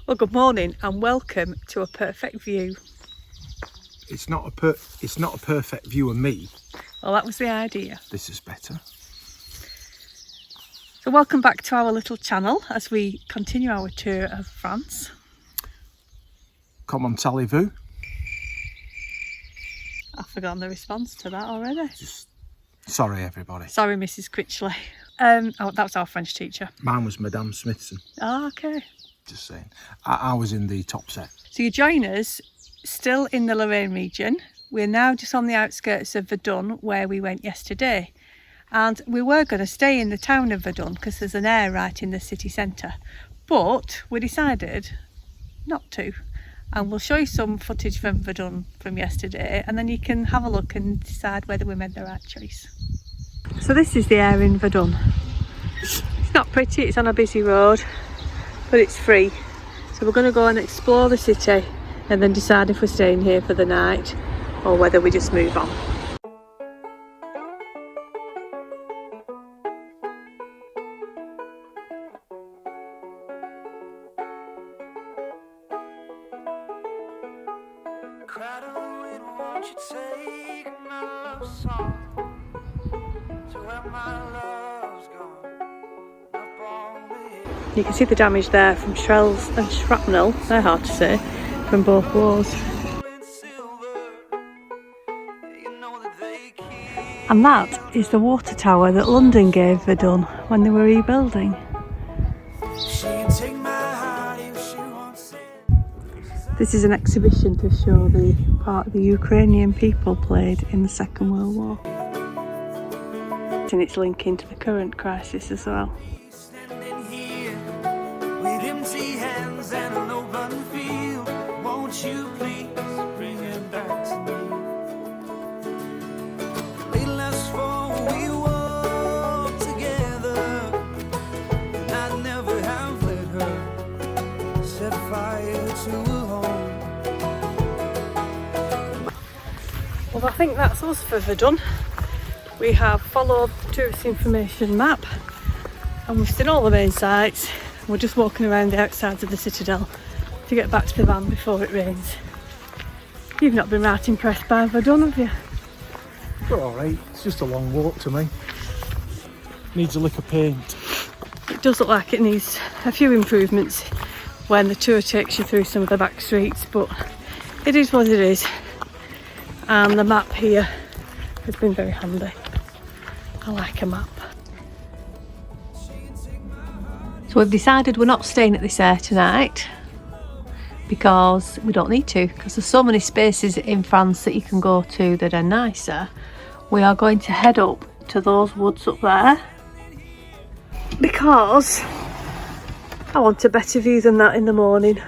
Well, good morning and welcome to A Perfect View. It's not a perfect view of me. Well, that was the idea. This is better. So welcome back to our little channel as we continue our tour of France. Comment allez-vous? I've forgotten the response to that already. Sorry, everybody. Sorry, Mrs. Critchley. That was our French teacher. Mine was Madame Smithson. Oh, okay. Just saying. I was in the top set. So you join us still in the Lorraine region. We're now just on the outskirts of Verdun, where we went yesterday. And we were going to stay in the town of Verdun because there's an air right in the city centre. But we decided not to. And we'll show you some footage from Verdun from yesterday, and then you can have a look and decide whether we made the right choice. So this is the air in Verdun. It's not pretty, it's on a busy road, but it's free. So we're going to go and explore the city and then decide if we're staying here for the night or whether we just move on. You can see the damage there from shells and shrapnel, they're hard to say, from both wars. And that is the water tower that London gave Verdun when they were rebuilding. This is an exhibition to show the part the Ukrainian people played in the Second World War. And it's linking to the current crisis as well. Well, I think that's us for Verdun. We have followed the tourist information map and we've seen all the main sites. We're just walking around the outsides of the citadel to get back to the van before it rains. You've not been right impressed by Verdun, have you? We're alright, it's just a long walk to me. Needs a lick of paint. It does look like it needs a few improvements when the tour takes you through some of the back streets, but it is what it is. And the map here has been very handy. I like a map. So we've decided we're not staying at this air tonight because we don't need to, because there's so many spaces in France that you can go to that are nicer. We are going to head up to those woods up there because I want a better view than that in the morning.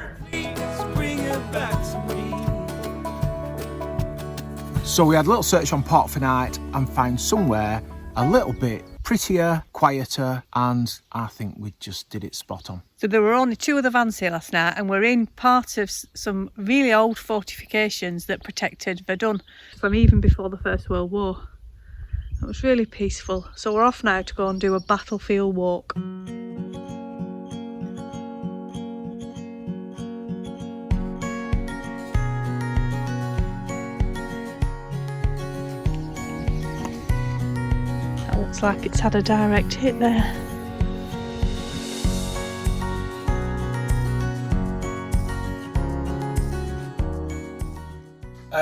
So we had a little search on Park for Night and found somewhere a little bit prettier, quieter, and I think we just did it spot on. So there were only two other vans here last night and we're in part of some really old fortifications that protected Verdun from even before the First World War. It was really peaceful. So we're off now to go and do a battlefield walk. Looks like it's had a direct hit there.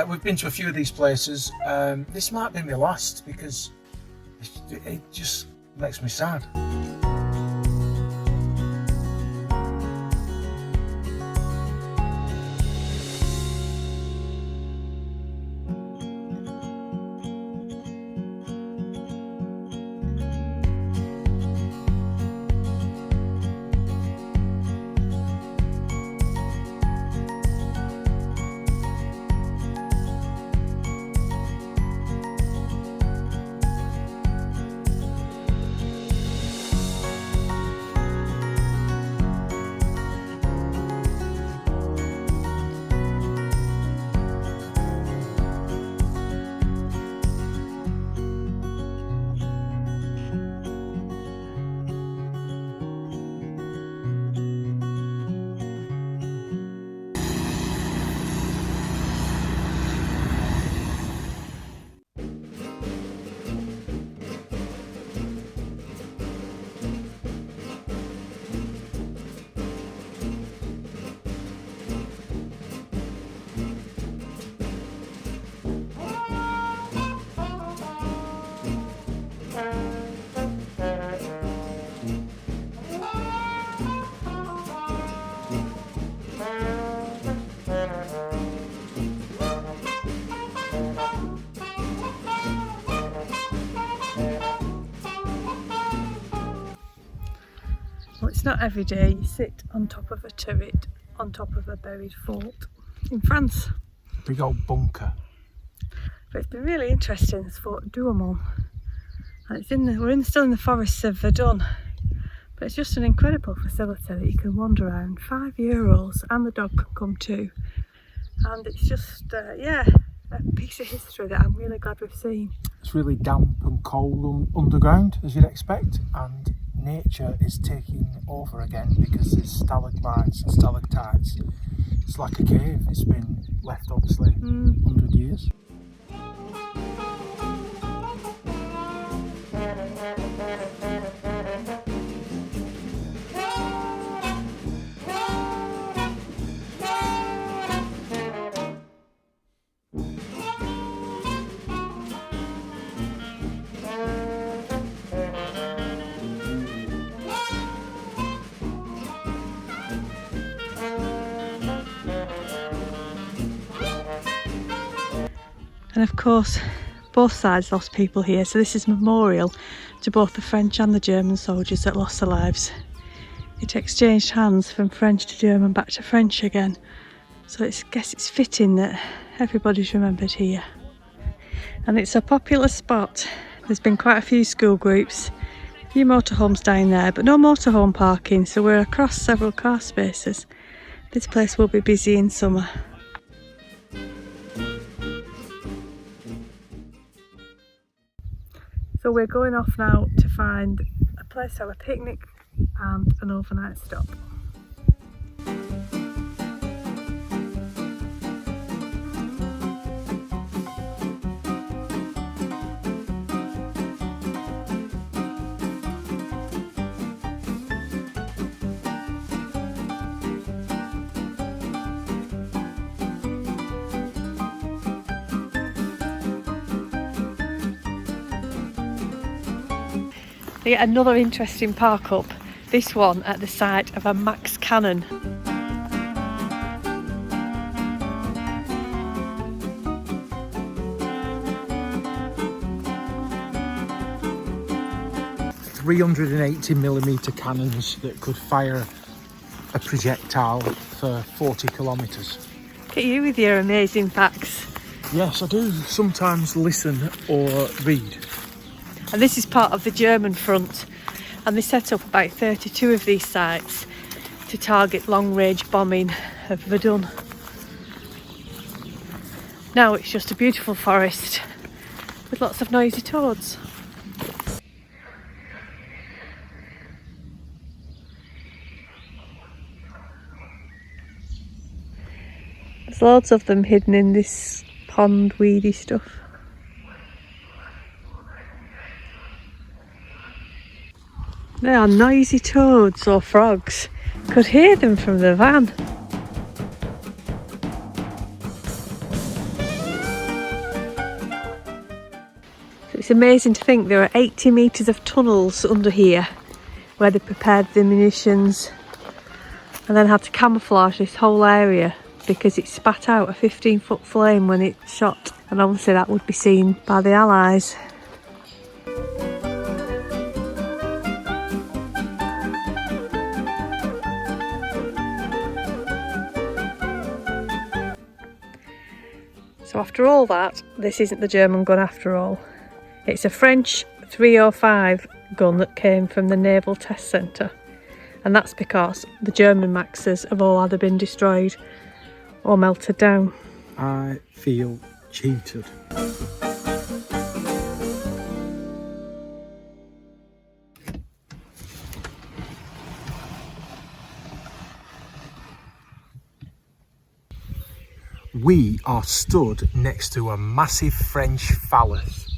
We've been to a few of these places. This might be my last because it just makes me sad. it's not every day you sit on top of a turret on top of a buried fort in France. Big old bunker. But it's been really interesting, this Fort Douaumont. And it's still in the forests of Verdun. But it's just an incredible facility that you can wander around. €5 and the dog can come too. And it's just, yeah, a piece of history that I'm really glad we've seen. It's really damp and cold underground, as you'd expect, and nature is taking over again because there's stalagmites and stalactites. It's like a cave. It's been left, obviously, 100 years. And of course, both sides lost people here, so this is a memorial to both the French and the German soldiers that lost their lives. It exchanged hands from French to German back to French again, so I guess it's fitting that everybody's remembered here. And it's a popular spot. There's been quite a few school groups, a few motorhomes down there, but no motorhome parking, so we're across several car spaces. This place will be busy in summer. So we're going off now to find a place to have a picnic and an overnight stop. Yet another interesting park up, this one at the site of a Max cannon. .380mm cannons that could fire a projectile for 40 kilometres. Look at you with your amazing facts. Yes, I do sometimes listen or read. And this is part of the German front, and they set up about 32 of these sites to target long-range bombing of Verdun. Now it's just a beautiful forest with lots of noisy toads. There's loads of them hidden in this pond weedy stuff. They are noisy toads or frogs. Could hear them from the van. So it's amazing to think there are 80 metres of tunnels under here where they prepared the munitions and then had to camouflage this whole area because it spat out a 15-foot flame when it shot, and obviously that would be seen by the Allies. So after all that, this isn't the German gun after all. It's a French 305 gun that came from the Naval Test Centre. And that's because the German Maxes have all either been destroyed or melted down. I feel cheated. We are stood next to a massive French phallus,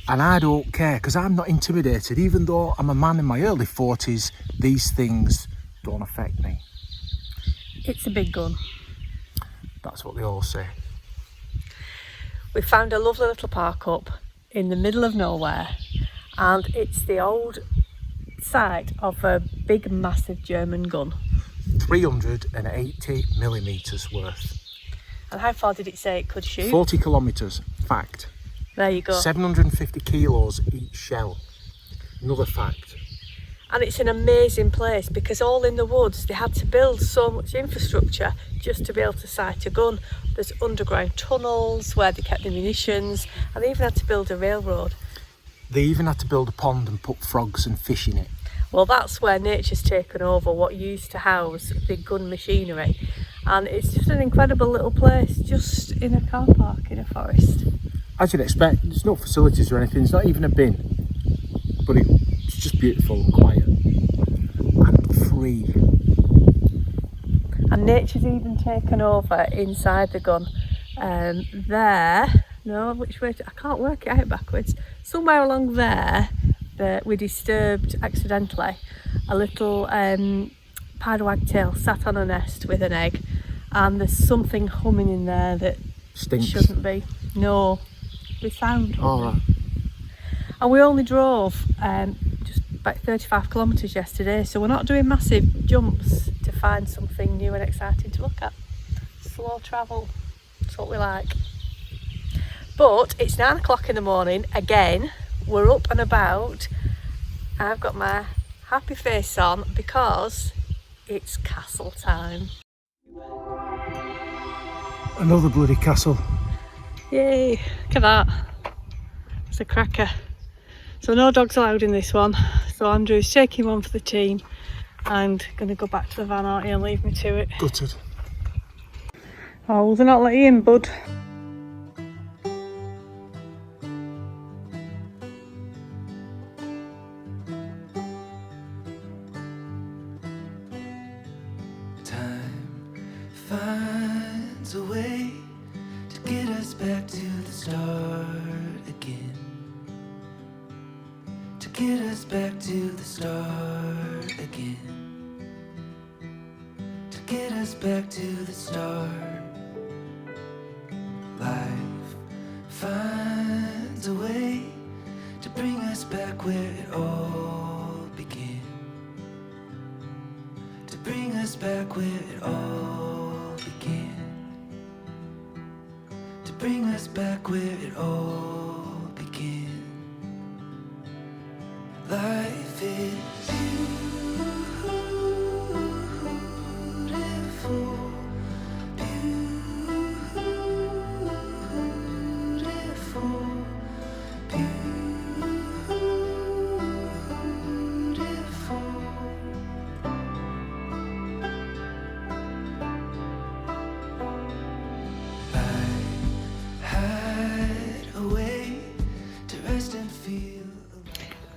and I don't care because I'm not intimidated. Even though I'm a man in my early 40s, these things don't affect me. It's a big gun. That's what they all say. We found a lovely little park up in the middle of nowhere, and it's the old site of a big massive German gun. 380mm worth. And how far did it say it could shoot? 40 kilometres, fact. There you go. 750 kilos each shell, another fact. And it's an amazing place because all in the woods they had to build so much infrastructure just to be able to sight a gun. There's underground tunnels where they kept the munitions, and they even had to build a railroad. They even had to build a pond and put frogs and fish in it. Well, that's where nature's taken over what used to house big gun machinery, and it's just an incredible little place just in a car park in a forest. As you'd expect, there's no facilities or anything, there's not even a bin, but it's just beautiful and quiet and free. And nature's even taken over inside the gun. Which way? I can't work it out backwards. Somewhere along there, we disturbed accidentally a little pied wagtail sat on a nest with an egg, and there's something humming in there that Stinks. Shouldn't be. No, we found. All right. And we only drove just about 35 kilometres yesterday, so we're not doing massive jumps to find something new and exciting to look at. Slow travel, that's what we like. But it's 9 o'clock in the morning again. We're up and about. I've got my happy face on because it's castle time. Another bloody castle. Yay, look at that. It's a cracker. So no dogs allowed in this one. So Andrew's taking one for the team and going to go back to the van, aren't you, and leave me to it. Gutted. Oh, well, they're not letting you in, bud. Finds a way to get us back to the start again. To get us back to the start again. To get us back to the start. Life finds a way to bring us back where it all began. To bring us back where it all began. To bring us back where it all began. Life is beautiful,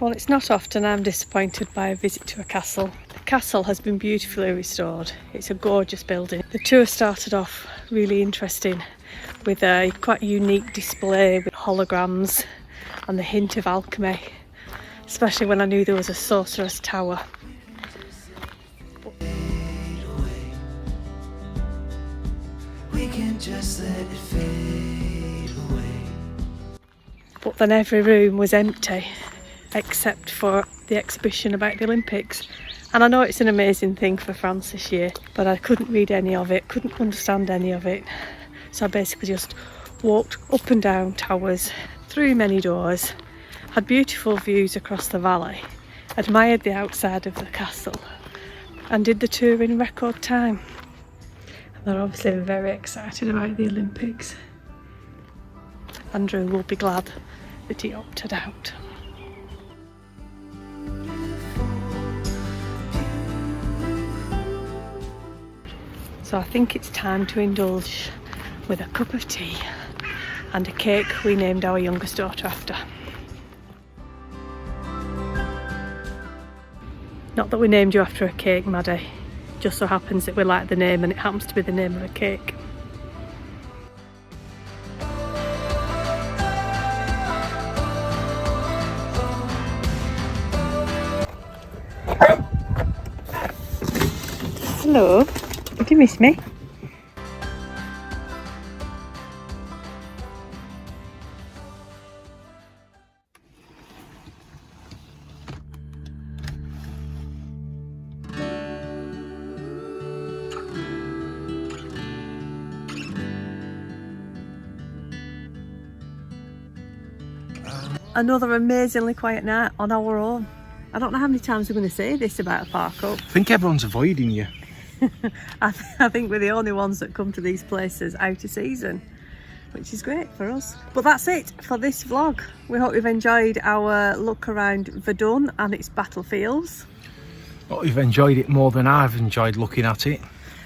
Well, it's not often I'm disappointed by a visit to a castle. The castle has been beautifully restored. It's a gorgeous building. The tour started off really interesting with a quite unique display with holograms and the hint of alchemy, especially when I knew there was a sorcerer's tower. we can just let it fade away. But then every room was empty except for the exhibition about the Olympics. And I know it's an amazing thing for France this year, but I couldn't read any of it, couldn't understand any of it. So I basically just walked up and down towers, through many doors, had beautiful views across the valley, admired the outside of the castle, and did the tour in record time. And they're obviously very excited about the Olympics. Andrew will be glad that he opted out. So I think it's time to indulge with a cup of tea and a cake we named our youngest daughter after. Not that we named you after a cake, Maddie. Just so happens that we like the name and it happens to be the name of a cake. Hello, did you miss me? Another amazingly quiet night on our own. I don't know how many times we're going to say this about a park up. I think everyone's avoiding you. I think we're the only ones that come to these places out of season, which is great for us. But that's it for this vlog. We hope you've enjoyed our look around Verdun and its battlefields. Well, you've enjoyed it more than I've enjoyed looking at it.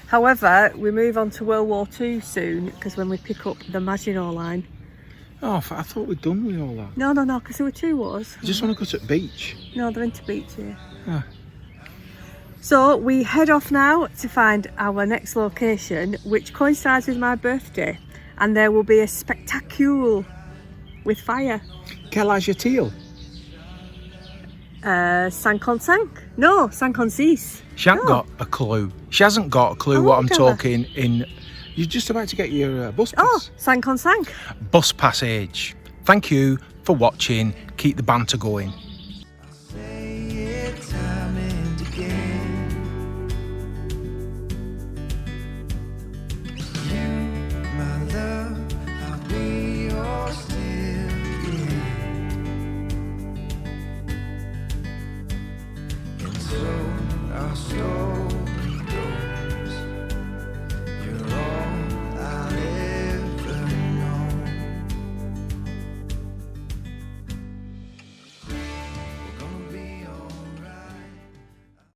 However, we move on to World War II soon, because when we pick up the Maginot Line. Oh, I thought we'd done with all that. No, because there were 2 wars. I just want to go to the beach. No, they're into beach here. Ah. So we head off now to find our next location, which coincides with my birthday, and there will be a spectacle with fire. Quel âge a-t-il? 55? No, 56. She hasn't got a clue. She hasn't got a clue Oh, what I'm tell her. talking in. You're just about to get your bus Oh, pass. 55. Bus passage. Thank you for watching. Keep the banter going.